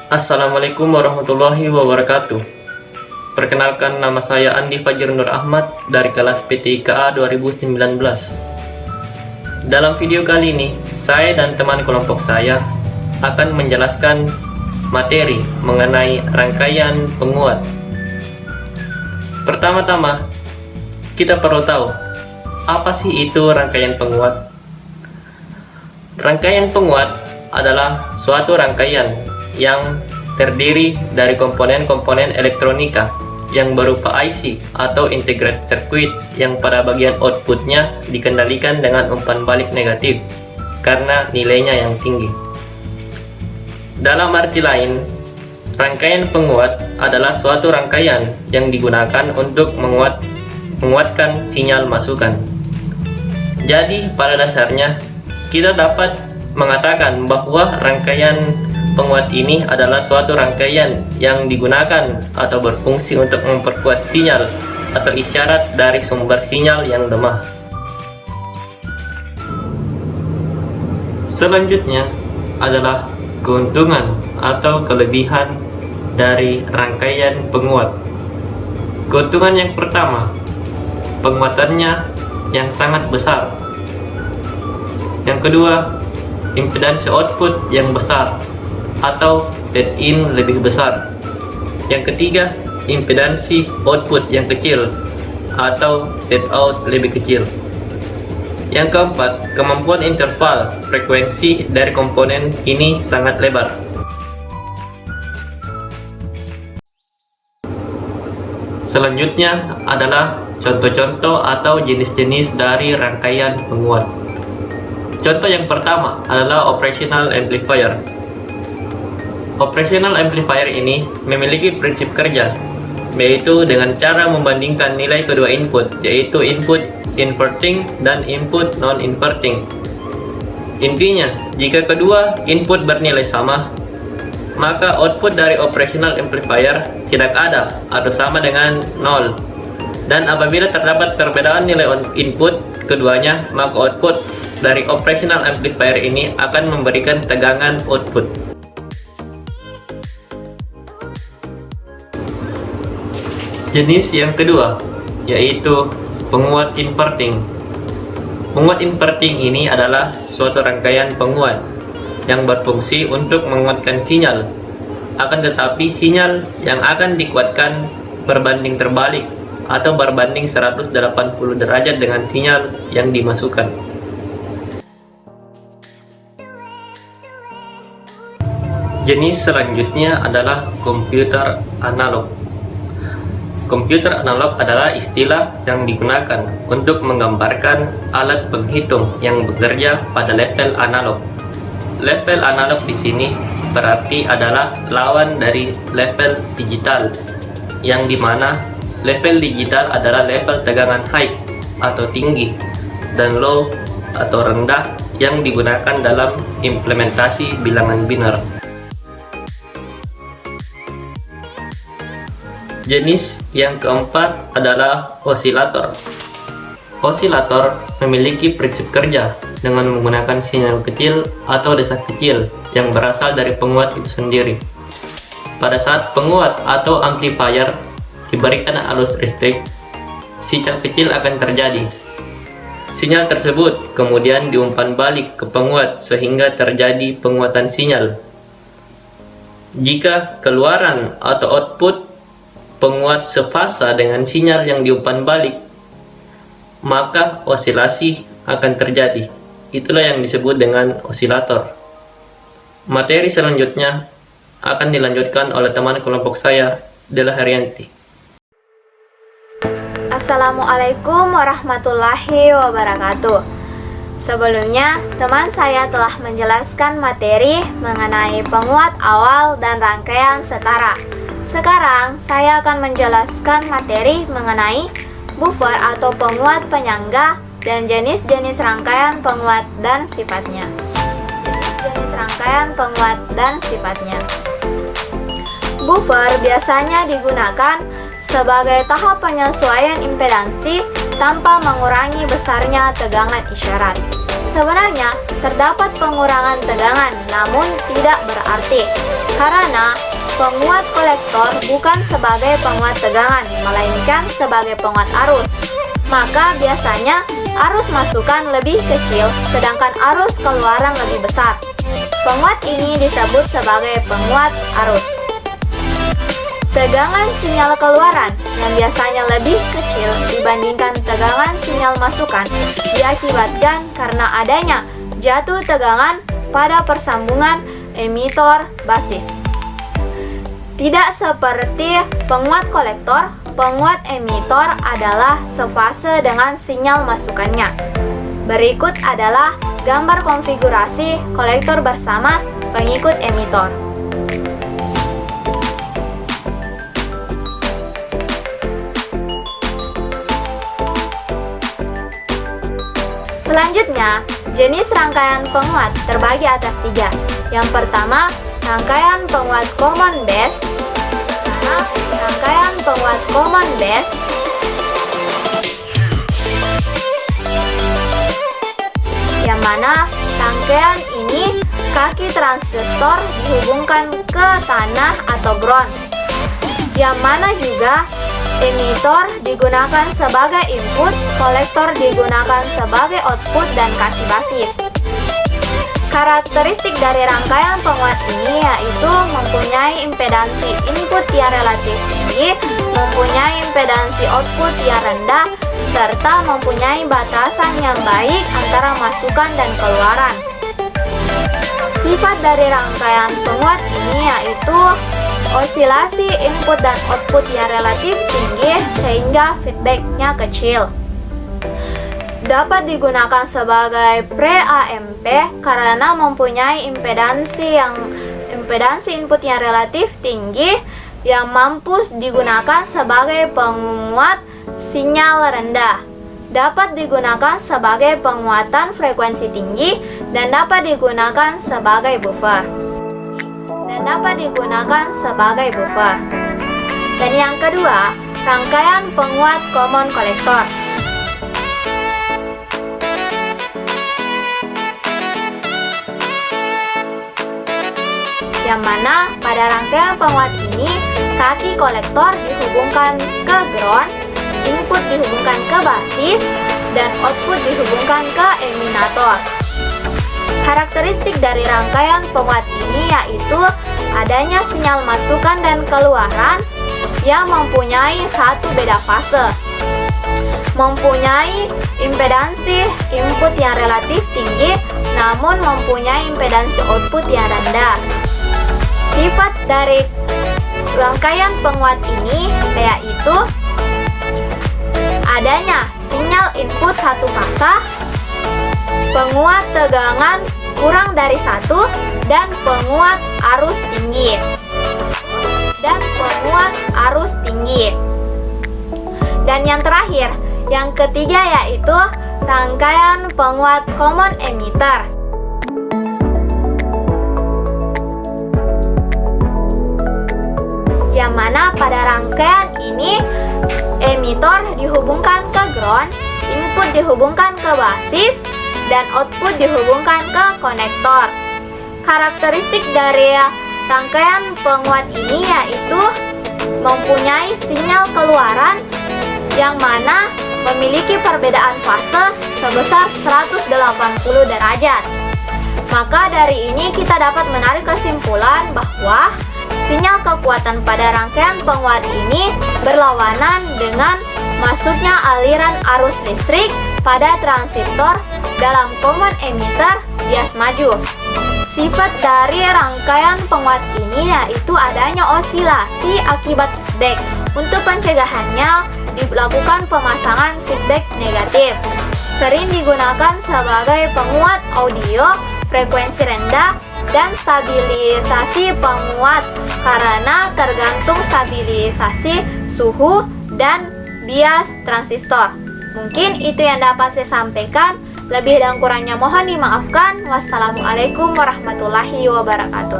Assalamualaikum warahmatullahi wabarakatuh. Perkenalkan, nama saya Andi Fajr Nur Ahmad dari kelas PTIKA 2019. Dalam video kali ini, saya dan teman kelompok saya akan menjelaskan materi mengenai rangkaian penguat. Pertama-tama, kita perlu tahu apa sih itu rangkaian penguat. Rangkaian penguat adalah suatu rangkaian yang terdiri dari komponen-komponen elektronika yang berupa IC atau integrated circuit yang pada bagian outputnya dikendalikan dengan umpan balik negatif karena nilainya yang tinggi. Dalam arti lain, rangkaian penguat adalah suatu rangkaian yang digunakan untuk menguatkan sinyal masukan. Jadi pada dasarnya kita dapat mengatakan bahwa rangkaian penguat ini adalah suatu rangkaian yang digunakan atau berfungsi untuk memperkuat sinyal atau isyarat dari sumber sinyal yang lemah. Selanjutnya adalah keuntungan atau kelebihan dari rangkaian penguat. Keuntungan yang pertama, penguatannya yang sangat besar. Yang kedua, impedansi output yang besar atau set-in lebih besar. Yang ketiga, impedansi output yang kecil atau set-out lebih kecil. Yang keempat, kemampuan interval frekuensi dari komponen ini sangat lebar. Selanjutnya adalah contoh-contoh atau jenis-jenis dari rangkaian penguat. Contoh yang pertama adalah operational amplifier. Operational amplifier ini memiliki prinsip kerja, yaitu dengan cara membandingkan nilai kedua input, yaitu input inverting dan input non-inverting. Intinya, jika kedua input bernilai sama, maka output dari operational amplifier tidak ada atau sama dengan 0. Dan apabila terdapat perbedaan nilai input keduanya, maka output dari operational amplifier ini akan memberikan tegangan output. Jenis yang kedua yaitu penguat inverting. Penguat inverting ini adalah suatu rangkaian penguat yang berfungsi untuk menguatkan sinyal. Akan tetapi sinyal yang akan dikuatkan berbanding terbalik atau berbanding 180 derajat dengan sinyal yang dimasukkan. Jenis selanjutnya adalah komputer analog. Komputer analog adalah istilah yang digunakan untuk menggambarkan alat penghitung yang bekerja pada level analog. Level analog di sini berarti adalah lawan dari level digital, yang dimana level digital adalah level tegangan high atau tinggi dan low atau rendah yang digunakan dalam implementasi bilangan biner. Jenis yang keempat adalah osilator. Osilator memiliki prinsip kerja dengan menggunakan sinyal kecil atau desak kecil yang berasal dari penguat itu sendiri. Pada saat penguat atau amplifier diberikan arus listrik, sinyal kecil akan terjadi. Sinyal tersebut kemudian diumpan balik ke penguat sehingga terjadi penguatan sinyal. Jika keluaran atau output penguat sefasa dengan sinyal yang diumpan balik, maka osilasi akan terjadi. Itulah yang disebut dengan osilator. Materi selanjutnya akan dilanjutkan oleh teman kelompok saya, Dela Haryanti. Assalamualaikum warahmatullahi wabarakatuh. Sebelumnya, teman saya telah menjelaskan materi mengenai penguat awal dan rangkaian setara. Sekarang, saya akan menjelaskan materi mengenai buffer atau penguat penyangga dan jenis-jenis rangkaian penguat dan sifatnya. Jenis-jenis rangkaian penguat dan sifatnya. Buffer biasanya digunakan sebagai tahap penyesuaian impedansi tanpa mengurangi besarnya tegangan isyarat. Sebenarnya, terdapat pengurangan tegangan, namun tidak berarti, karena penguat kolektor bukan sebagai penguat tegangan, melainkan sebagai penguat arus. Maka biasanya arus masukan lebih kecil, sedangkan arus keluaran lebih besar. Penguat ini disebut sebagai penguat arus. Tegangan sinyal keluaran yang biasanya lebih kecil dibandingkan tegangan sinyal masukan diakibatkan karena adanya jatuh tegangan pada persambungan emitor basis. Tidak seperti penguat kolektor, penguat emitor adalah sefase dengan sinyal masukannya. Berikut adalah gambar konfigurasi kolektor bersama pengikut emitor. Selanjutnya, jenis rangkaian penguat terbagi atas 3. Yang pertama, rangkaian penguat common base. Rangkaian penguat common base yang mana rangkaian ini kaki transistor dihubungkan ke tanah atau ground, yang mana juga emitor digunakan sebagai input, kolektor digunakan sebagai output dan kaki basis. Karakteristik dari rangkaian penguat ini yaitu mempunyai impedansi input yang relatif tinggi, mempunyai impedansi output yang rendah, serta mempunyai batasan yang baik antara masukan dan keluaran. Sifat dari rangkaian penguat ini yaitu osilasi input dan output yang relatif tinggi sehingga feedbacknya kecil. Dapat digunakan sebagai pre-AMP karena mempunyai impedansi input yang relatif tinggi yang mampu digunakan sebagai penguat sinyal rendah. Dapat digunakan sebagai penguatan frekuensi tinggi dan dapat digunakan sebagai buffer. Dan yang kedua, rangkaian penguat common kolektor. Yang mana pada rangkaian penguat ini kaki kolektor dihubungkan ke ground, input dihubungkan ke basis, dan output dihubungkan ke eminator. Karakteristik dari rangkaian penguat ini yaitu adanya sinyal masukan dan keluaran yang mempunyai satu beda fase, mempunyai impedansi input yang relatif tinggi namun mempunyai impedansi output yang rendah. Sifat dari rangkaian penguat ini yaitu adanya sinyal input satu fase, penguat tegangan kurang dari 1, dan penguat arus tinggi. Dan yang terakhir, yang ketiga yaitu rangkaian penguat common emitter. Yang mana pada rangkaian ini emitor dihubungkan ke ground, input dihubungkan ke basis, dan output dihubungkan ke konektor. Karakteristik dari rangkaian penguat ini yaitu mempunyai sinyal keluaran yang mana memiliki perbedaan fase sebesar 180 derajat. Maka dari ini kita dapat menarik kesimpulan bahwa sinyal kekuatan pada rangkaian penguat ini berlawanan dengan masuknya aliran arus listrik pada transistor dalam common emitter bias maju. Sifat dari rangkaian penguat ini yaitu adanya osilasi akibat feedback. Untuk pencegahannya dilakukan pemasangan feedback negatif. Sering digunakan sebagai penguat audio frekuensi rendah dan stabilisasi penguat karena tergantung stabilisasi suhu dan bias transistor. Mungkin itu yang dapat saya sampaikan. Lebih dan kurangnya mohon dimaafkan. Wassalamualaikum warahmatullahi wabarakatuh.